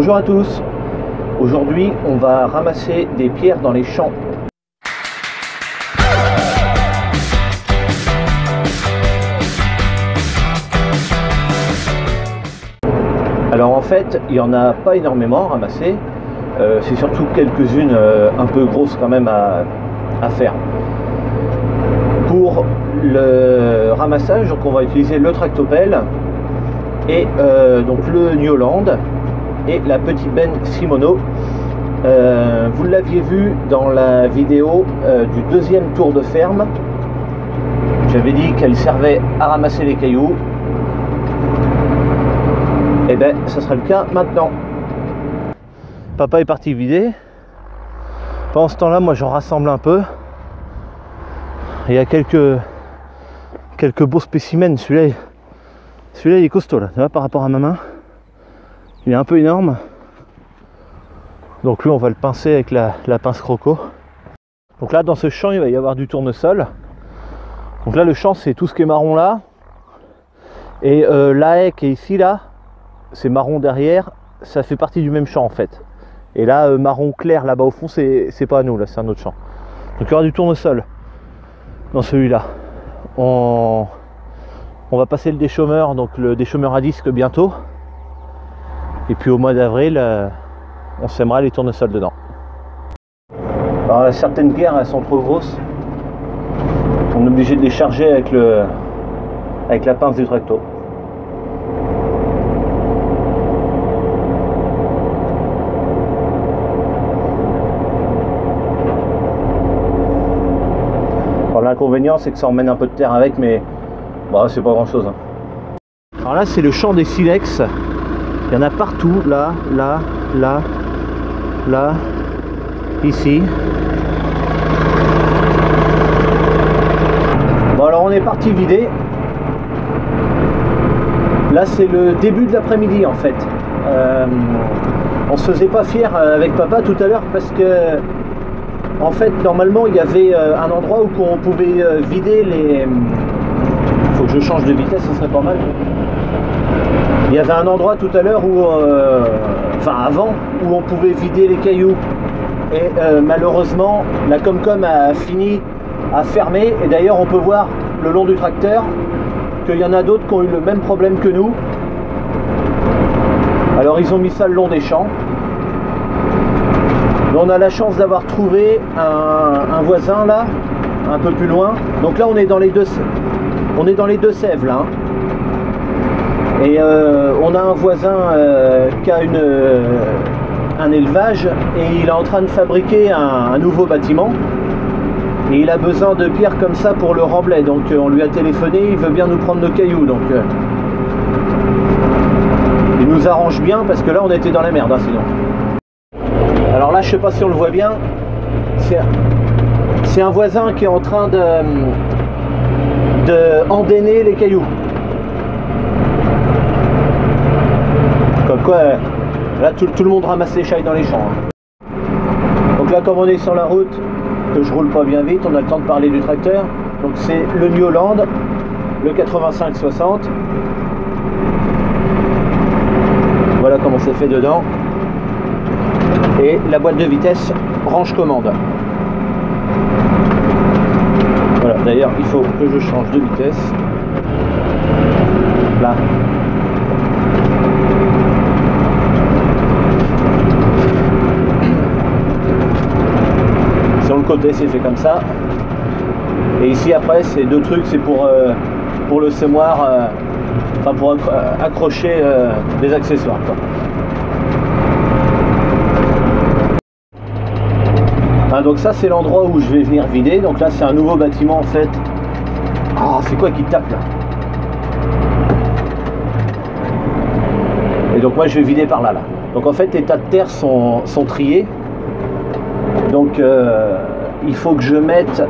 Bonjour à tous. Aujourd'hui, on va ramasser des pierres dans les champs. Alors en fait, il n'y en a pas énormément à ramasser. C'est surtout quelques-unes un peu grosses quand même à faire. Pour le ramassage, donc on va utiliser le tractopelle et donc le New Holland et la petite benne Shimano. Vous l'aviez vu dans la vidéo du deuxième tour de ferme. J'avais dit qu'elle servait à ramasser les cailloux. Et bien, ça sera le cas maintenant. Papa est parti vider. Pendant ce temps-là, moi, j'en rassemble un peu. Il y a quelques beaux spécimens. Celui-là, il est costaud là. Tu vois, par rapport à ma main, il est un peu énorme. Donc lui, on va le pincer avec la pince croco. Donc là, dans ce champ, il va y avoir du tournesol. Donc là, le champ, c'est tout ce qui est marron là. Et la haie qui est ici là, c'est marron derrière, ça fait partie du même champ en fait. Et là, marron clair là-bas au fond, c'est pas à nous, là c'est un autre champ. Donc il y aura du tournesol dans celui-là. On va passer le déchaumeur, donc le déchaumeur à disque bientôt. Et puis au mois d'avril, on sèmera les tournesols dedans. Alors certaines pierres, elles sont trop grosses. On est obligé de les charger avec la pince du tracto. L'inconvénient, c'est que ça emmène un peu de terre avec, mais bah, c'est pas grand chose. Alors là, c'est le champ des silex. Il y en a partout, là, là, là, là, ici. Bon, alors on est parti vider. Là, c'est le début de l'après-midi en fait. On se faisait pas fier avec papa tout à l'heure parce que en fait, normalement, il y avait un endroit où on pouvait vider les... Il faut que je change de vitesse, ça serait pas mal. Il y avait un endroit tout à l'heure où... Enfin, avant, où on pouvait vider les cailloux. Et malheureusement, la Comcom a fini à fermer. Et d'ailleurs, on peut voir le long du tracteur qu'il y en a d'autres qui ont eu le même problème que nous. Alors, ils ont mis ça le long des champs. On a la chance d'avoir trouvé un voisin là, un peu plus loin. Donc là on est dans les deux sèves là. Et on a un voisin qui a un élevage et il est en train de fabriquer un nouveau bâtiment. Et il a besoin de pierres comme ça pour le remblai. Donc on lui a téléphoné, il veut bien nous prendre nos cailloux. Donc il nous arrange bien parce que là on était dans la merde hein, sinon. Alors là, je sais pas si on le voit bien, c'est un voisin qui est en train de endéner les cailloux. Comme quoi, là, tout le monde ramasse les chailles dans les champs. Hein. Donc là, comme on est sur la route, que je roule pas bien vite, on a le temps de parler du tracteur. Donc c'est le New Holland, le 85-60. Voilà comment c'est fait dedans. Et la boîte de vitesse range commande. Voilà, d'ailleurs il faut que je change de vitesse. Là. Sur le côté c'est fait comme ça. Et ici après c'est deux trucs, c'est pour le semoir, enfin pour accrocher des accessoires quoi. Donc ça c'est l'endroit où je vais venir vider. Donc là c'est un nouveau bâtiment en fait. Ah, c'est quoi qui tape là? Et donc moi je vais vider par là. Donc en fait les tas de terre sont triés. Donc il faut que je mette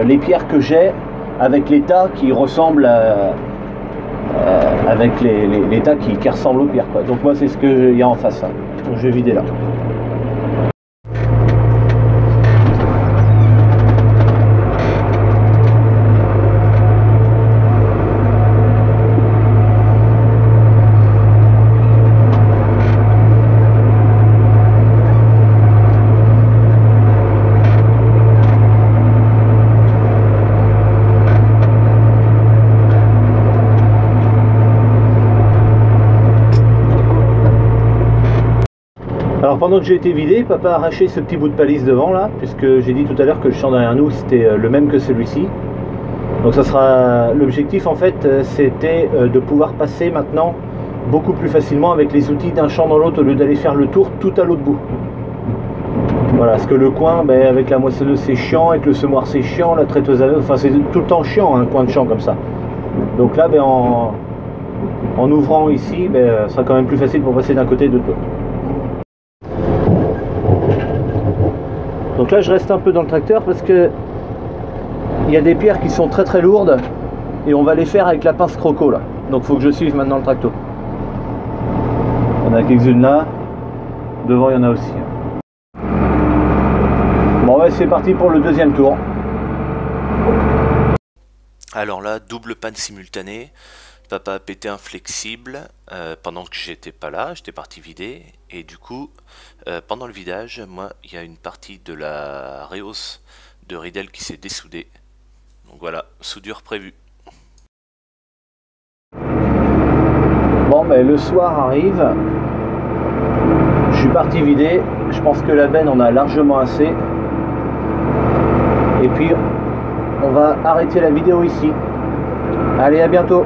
les pierres que j'ai avec les tas qui ressemblent avec les tas qui ressemblent aux pierres quoi. Donc moi c'est ce qu'il y a en face hein. Donc je vais vider là. Alors pendant que j'ai été vidé, papa a arraché ce petit bout de palisse devant là, puisque j'ai dit tout à l'heure que le champ derrière nous c'était le même que celui-ci. Donc ça sera l'objectif en fait, c'était de pouvoir passer maintenant beaucoup plus facilement avec les outils d'un champ dans l'autre au lieu d'aller faire le tour tout à l'autre bout. Voilà, parce que le coin, avec la moissonneuse c'est chiant, avec le semoir c'est chiant, la traiteuse à... enfin c'est tout le temps chiant un coin de champ comme ça. Donc là en ouvrant ici, ça sera quand même plus facile pour passer d'un côté et de l'autre. Donc là je reste un peu dans le tracteur parce que il y a des pierres qui sont très très lourdes et on va les faire avec la pince croco là. Donc il faut que je suive maintenant le tracto. Il y en a quelques-unes là, devant il y en a aussi. Bon ouais, c'est parti pour le deuxième tour. Alors là, double panne simultanée. Papa a pété un flexible pendant que j'étais pas là, j'étais parti vider. Et du coup, pendant le vidage, moi, il y a une partie de la réhausse de Riedel qui s'est dessoudée. Donc voilà, soudure prévue. Bon, le soir arrive. Je suis parti vider. Je pense que la benne en a largement assez. Et puis, on va arrêter la vidéo ici. Allez, à bientôt.